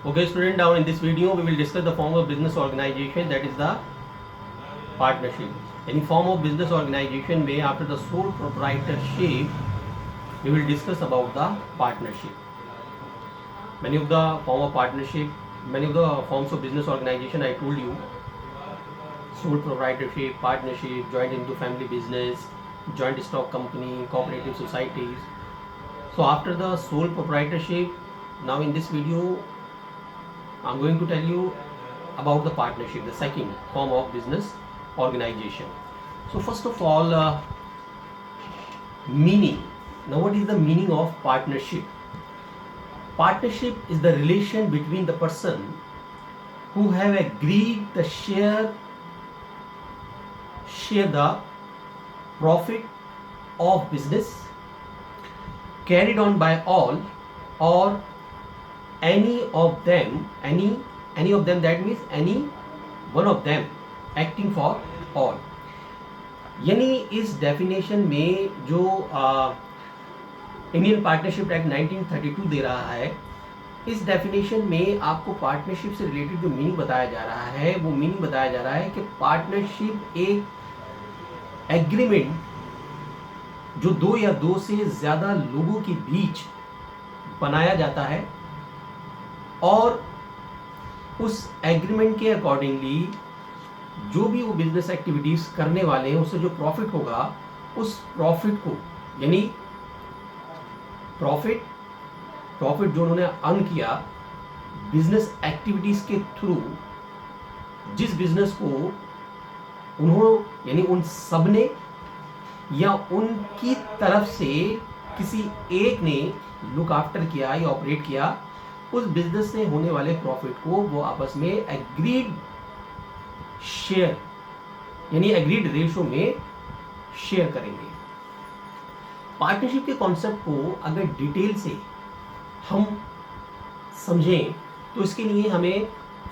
Okay, student, now in this video we will discuss the form of business organization, that is the partnership. Any form of business organization may, after the sole proprietorship, we will discuss about the partnership. Many of the form of partnership, many of the forms of business organization I told you: sole proprietorship, partnership, joint into family business, joint stock company, cooperative societies. So after the sole proprietorship, now in this video I'm going to tell you about the partnership, the second form of business organization. So first of all, meaning. Now what is the meaning of partnership? Partnership is the relation between the person who have agreed to share the profit of business carried on by all, or any of them, that means any one of them acting for all. यानी इस definition में जो Indian partnership act 1932 दे रहा है, इस definition में आपको partnership से रिलेटेड जो मीनिंग बताया जा रहा है, वो मीनिंग बताया जा रहा है कि पार्टनरशिप एक एग्रीमेंट जो दो या दो से ज़्यादा लोगों के बीच बनाया जाता है, और उस एग्रीमेंट के अकॉर्डिंगली जो भी वो बिजनेस एक्टिविटीज करने वाले हैं, उससे जो प्रॉफिट होगा, उस प्रॉफिट को, यानी प्रॉफिट जो उन्होंने अर्न किया बिजनेस एक्टिविटीज के थ्रू, जिस बिजनेस को उन्होंने, यानी उन सब ने या उनकी तरफ से किसी एक ने लुक आफ्टर किया या ऑपरेट किया, उस बिजनेस से होने वाले प्रॉफिट को वो आपस में एग्रीड शेयर, यानी एग्रीड रेशो में शेयर करेंगे। पार्टनरशिप के कॉन्सेप्ट को अगर डिटेल से हम समझें तो इसके लिए हमें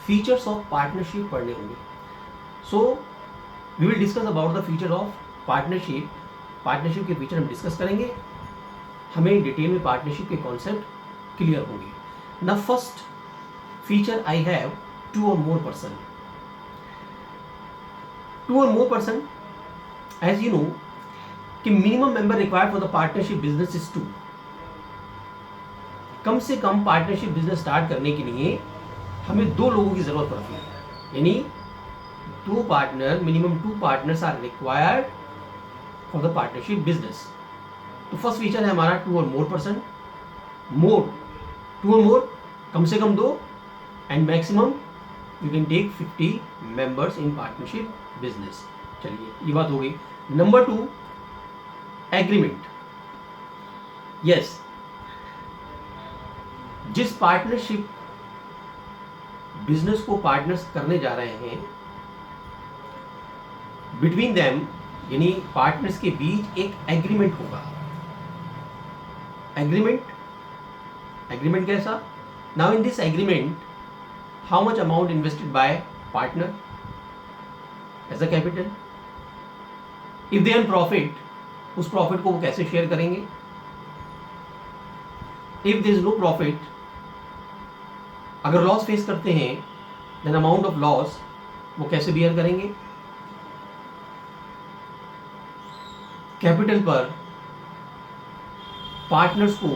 फीचर्स ऑफ पार्टनरशिप पढ़ने होंगे। So we will discuss about the feature of partnership. Partnership के फीचर हम डिस्कस करेंगे, हमें डिटेल में पार्टनरशिप के कॉन्सेप्ट क्लियर होंगे। Now first feature I have two or more person. Two or more person, as you know, कि minimum member required for the partnership business is 2. कम से कम partnership business start करने के लिए हमें 2 लोगों की जरूरत पड़ती है, यानी 2 partner, minimum 2 partners are required for the partnership business. तो फर्स्ट फीचर है हमारा 2 और मोर पर्सन। मोर, 2 और मोर, कम से कम 2, and maximum you can take 50 members in partnership business. चलिए, ये बात हो गई। Number 2, agreement. यस, जिस पार्टनरशिप बिजनेस को पार्टनर्स करने जा रहे हैं, बिटवीन देम, यानी पार्टनर्स के बीच एक एग्रीमेंट होगा। एग्रीमेंट कैसा? Now in this agreement, how much amount invested by partner as a capital? If they earn profit, उस प्रॉफिट को वो कैसे शेयर करेंगे? If there is no profit, अगर लॉस फेस करते हैं, then amount of loss वो कैसे बियर करेंगे? कैपिटल पर पार्टनर्स को,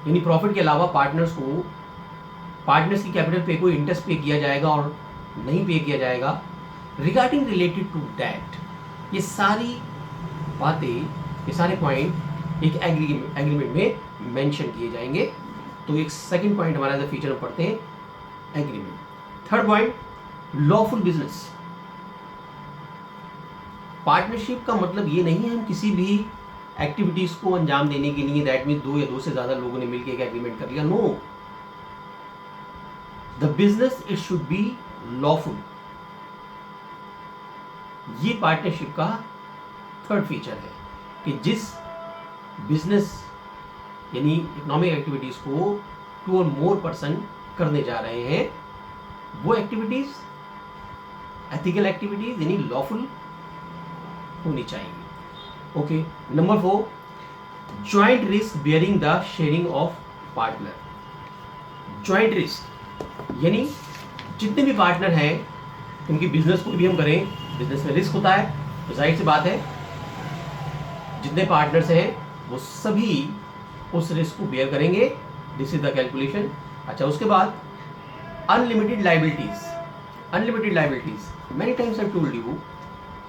यानी प्रॉफिट के अलावा पार्टनर्स की कैपिटल पे कोई इंटरेस्ट पे किया जाएगा और नहीं पे किया जाएगा। रिगार्डिंग रिलेटेड टू दैट, ये सारी बातें, ये सारे पॉइंट एक एग्रीमेंट में मेंशन किए जाएंगे। तो एक सेकंड पॉइंट हमारा एज अ फीचर पढ़ते हैं, agreement. Third point, lawful business. Partnership का मतलब ये नहीं है हम किसी भी एक्टिविटीज को अंजाम देने के लिए, दैट मीन 2 या 2 से ज्यादा लोगों ने मिलकर एक एग्रीमेंट कर लिया। No, the business it should be lawful. ये पार्टनरशिप का थर्ड फीचर है कि जिस बिजनेस, यानी इकोनॉमिक एक्टिविटीज को 2 और मोर पर्सन करने जा रहे हैं, वो एक्टिविटीज एथिकल एक्टिविटीज, यानी लॉफुल होनी चाहिए। Okay, number 4, joint risk bearing the sharing of partner. Joint risk, यानी जितने भी पार्टनर हैं उनकी बिजनेस को भी हम करें, बिजनेस में रिस्क होता है तो जाहिर सी बात है जितने पार्टनर्स हैं वो सभी उस रिस्क को बेयर करेंगे। This is the calculation. अच्छा, उसके बाद unlimited liabilities. Unlimited liabilities many times I told you,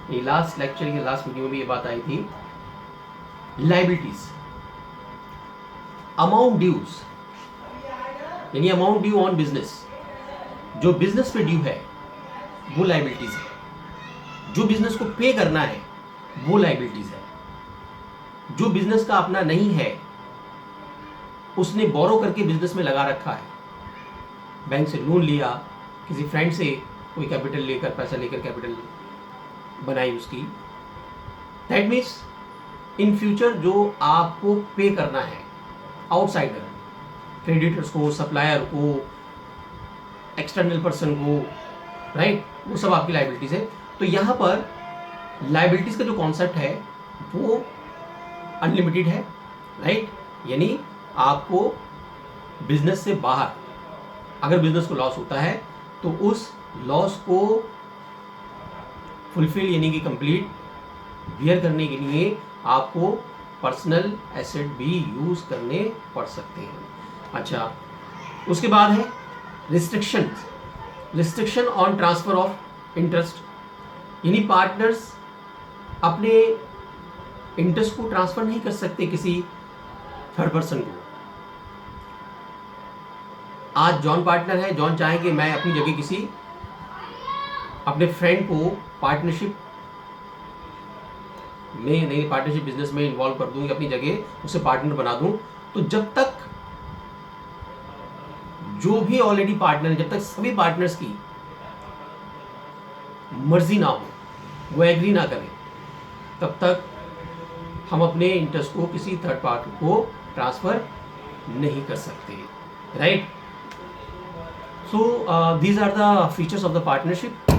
ये लास्ट लेक्चर या लास्ट वीडियो में भी ये बात आई थी। लाइबिलिटीज, अमाउंट ड्यूज, यानी अमाउंट ड्यू ऑन बिजनेस, जो बिजनेस पे ड्यू है वो लाइबिलिटीज है। जो बिजनेस को पे करना है वो लाइबिलिटीज है। जो बिजनेस का अपना नहीं है उसने बोरो करके बिजनेस में लगा रखा है, बैंक से लोन लिया, किसी फ्रेंड से कोई कैपिटल लेकर, पैसा लेकर कैपिटल बनाई उसकी, दैट मीन्स इन फ्यूचर जो आपको पे करना है आउटसाइडर, क्रेडिटर्स को, सप्लायर को, एक्सटर्नल पर्सन को, राइट, वो सब आपकी लाइबिलिटीज है। तो यहाँ पर लाइबिलिटीज का जो कॉन्सेप्ट है वो अनलिमिटेड है, राइट, यानी आपको बिजनेस से बाहर अगर बिजनेस को लॉस होता है तो उस लॉस को फुलफिल यानी कि कंप्लीट बियर करने के लिए आपको पर्सनल एसेट भी यूज करने पड़ सकते हैं। अच्छा, उसके बाद है restriction. Restriction on transfer of interest, यानी पार्टनर्स अपने इंटरेस्ट को ट्रांसफर नहीं कर सकते किसी थर्ड पर्सन को। आज जॉन पार्टनर है, जॉन चाहे कि मैं अपनी जगह किसी अपने फ्रेंड को पार्टनरशिप में, नई पार्टनरशिप बिजनेस में इन्वॉल्व कर दूं या अपनी जगह उसे पार्टनर बना दूं, तो जब तक जो भी ऑलरेडी पार्टनर है, जब तक सभी पार्टनर्स की मर्जी ना हो, वो एग्री ना करें, तब तक हम अपने इंटरेस्ट को किसी थर्ड पार्टी को ट्रांसफर नहीं कर सकते, right. So these are the features of the partnership.